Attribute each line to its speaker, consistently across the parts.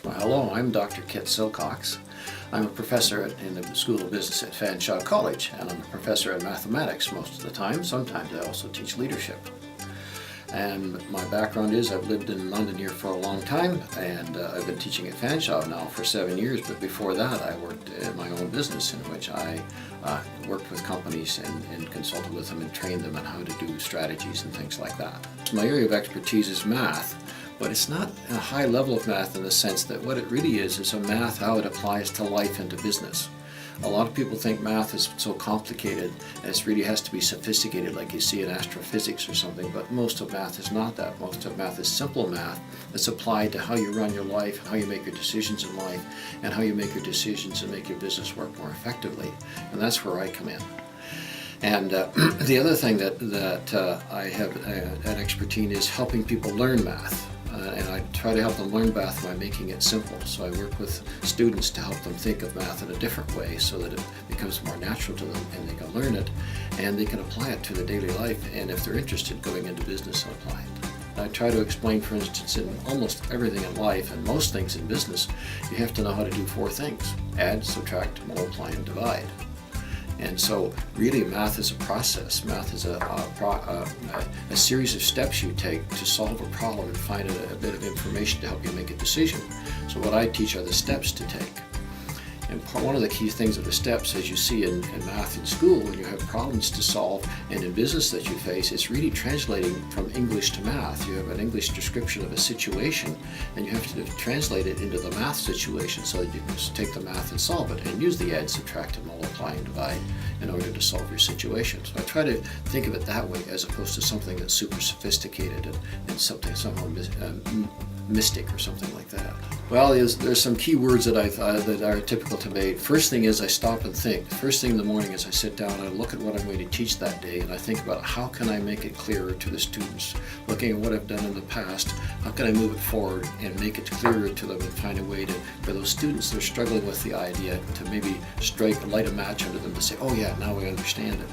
Speaker 1: Well, hello, I'm Dr. Kit Silcox. I'm a professor in the School of Business at Fanshawe College, and I'm a professor in mathematics most of the time. Sometimes I also teach leadership. And my background is I've lived in London here for a long time, and I've been teaching at Fanshawe now for 7 years, but before that I worked in my own business in which I worked with companies and consulted with them and trained them on how to do strategies and things like that. My area of expertise is math, but it's not a high level of math in the sense that what it really is a math how it applies to life and to business. A lot of people think math is so complicated and it really has to be sophisticated like you see in astrophysics or something, but most of math is not that. Most of math is simple math that's applied to how you run your life, and how you make your decisions in life, and how you make your decisions and make your business work more effectively. And that's where I come in. And the other thing that I have an expertise in is helping people learn math. And I try to help them learn math by making it simple. So I work with students to help them think of math in a different way so that it becomes more natural to them and they can learn it and they can apply it to their daily life, and if they're interested, going into business and apply it. I try to explain, for instance, in almost everything in life and most things in business, you have to know how to do 4 things: add, subtract, multiply, and divide. And so really math is a process. Math is a series of steps you take to solve a problem and find a bit of information to help you make a decision. So what I teach are the steps to take. And one of the key things of the steps, as you see in math in school, when you have problems to solve, and in business that you face, it's really translating from English to math. You have an English description of a situation, and you have to translate it into the math situation so that you can take the math and solve it, and use the add, subtract, and multiply, and divide in order to solve your situation. So I try to think of it that way as opposed to something that's super sophisticated and something somehow mystic or something like that. Well, there's some key words that that are typical to me. First thing is I stop and think. First thing in the morning is I sit down and I look at what I'm going to teach that day, and I think about how can I make it clearer to the students. Looking at what I've done in the past, how can I move it forward and make it clearer to them and find a way to, for those students that are struggling with the idea, to maybe light a match under them to say, oh yeah, now I understand it.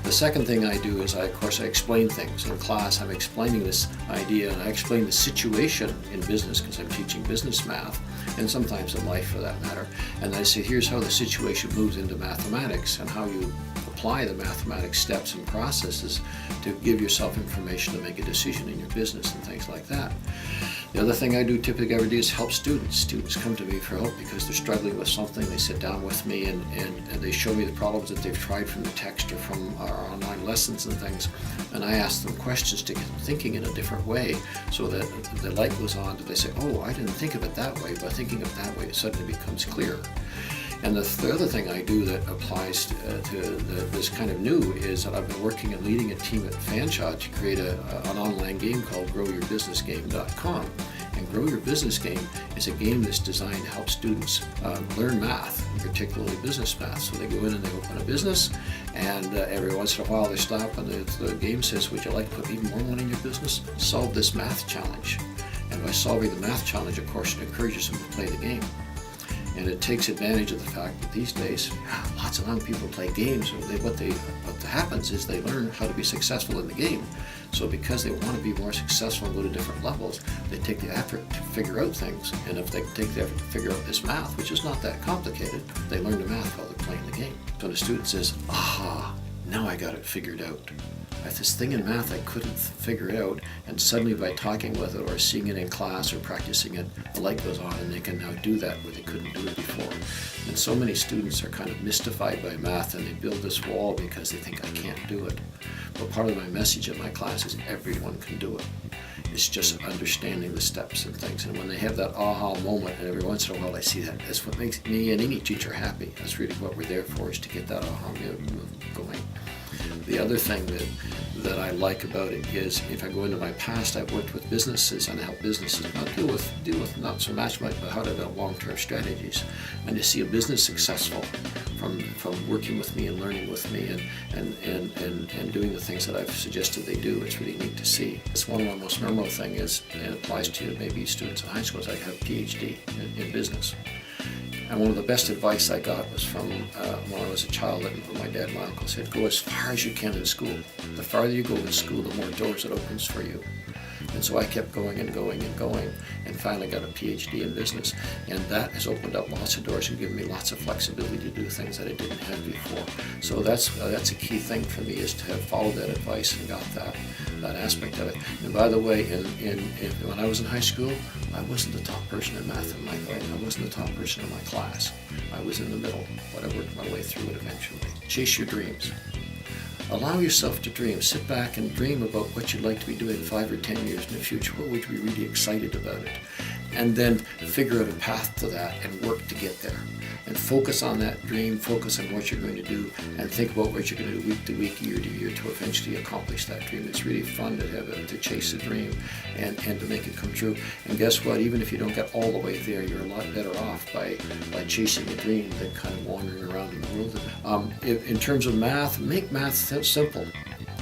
Speaker 1: The second thing I do is, of course, I explain things. In class, I'm explaining this idea, and I explain the situation in business because I'm teaching business math, and sometimes in life for that matter. And I say, here's how the situation moves into mathematics and how you apply the mathematics steps and processes to give yourself information to make a decision in your business and things like that. The other thing I do typically every day is help students. Students come to me for help because they're struggling with something. They sit down with me and they show me the problems that they've tried from the text or from our online lessons and things. And I ask them questions to get them thinking in a different way so that the light goes on, that they say, oh, I didn't think of it that way. By thinking of it that way, it suddenly becomes clearer. And the other thing I do that applies to this kind of new is that I've been working and leading a team at Fanshawe to create an online game called GrowYourBusinessGame.com. And Grow Your Business Game is a game that's designed to help students learn math, particularly business math. So they go in and they open a business, and every once in a while they stop and the game says, would you like to put even more money in your business? Solve this math challenge. And by solving the math challenge, of course, it encourages them to play the game. And it takes advantage of the fact that these days, lots of young people play games. What happens is they learn how to be successful in the game. So because they want to be more successful and go to different levels, they take the effort to figure out things. And if they take the effort to figure out this math, which is not that complicated, they learn the math while they're playing the game. So the student says, aha, now I got it figured out. I have this thing in math I couldn't figure it out, and suddenly by talking with it or seeing it in class or practicing it, the light goes on and they can now do that where they couldn't do it before. And so many students are kind of mystified by math, and they build this wall because they think I can't do it. But part of my message in my class is everyone can do it. It's just understanding the steps and things. And when they have that aha moment, and every once in a while I see that, that's what makes me and any teacher happy. That's really what we're there for, is to get that aha moment going. The other thing that I like about it is, if I go into my past, I've worked with businesses and help businesses not deal with not so much but how to develop long-term strategies. And to see a business successful from working with me and learning with me and doing the things that I've suggested they do, it's really neat to see. It's one of my most memorable things is, and it applies to maybe students in high school, is I have a PhD in business. And one of the best advice I got was from when I was a child, and my dad and my uncle said, go as far as you can in school. The farther you go in school, the more doors it opens for you. And so I kept going and going and going, and finally got a PhD in business. And that has opened up lots of doors and given me lots of flexibility to do things that I didn't have before. So that's a key thing for me, is to have followed that advice and got that aspect of it. And by the way, when I was in high school, I wasn't the top person in math in my class. I wasn't the top person in my class. I was in the middle, but I worked my way through it eventually. Chase your dreams. Allow yourself to dream. Sit back and dream about what you'd like to be doing 5 or 10 years in the future. What would you be really excited about it? And then figure out a path to that and work to get there. And focus on that dream, focus on what you're going to do, and think about what you're going to do week to week, year to year, to eventually accomplish that dream. It's really fun to chase a dream and to make it come true. And guess what? Even if you don't get all the way there, you're a lot better off by chasing a dream than kind of wandering around in the world. In terms of math, make math simple.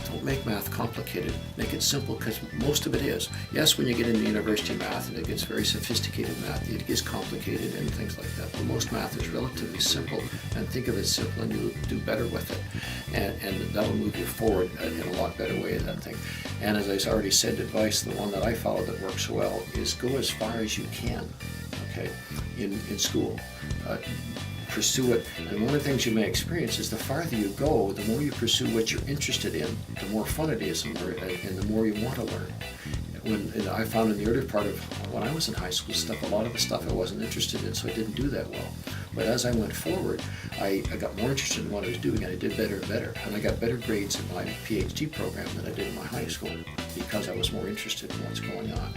Speaker 1: Don't make math complicated. Make it simple, because most of it is. Yes, when you get into university math and it gets very sophisticated math, it gets complicated and things like that. But most math is relatively simple, and think of it simple and you'll do better with it. And that'll move you forward in a lot better way, that thing. And as I already said, advice, the one that I follow that works well is go as far as you can, okay, in school. Pursue it. And one of the things you may experience is the farther you go, the more you pursue what you're interested in, the more fun it is, and the more you want to learn. I found in the earlier part of when I was in high school, a lot of the stuff I wasn't interested in, so I didn't do that well. But as I went forward, I got more interested in what I was doing, and I did better and better. And I got better grades in my PhD program than I did in my high school, because I was more interested in what's going on.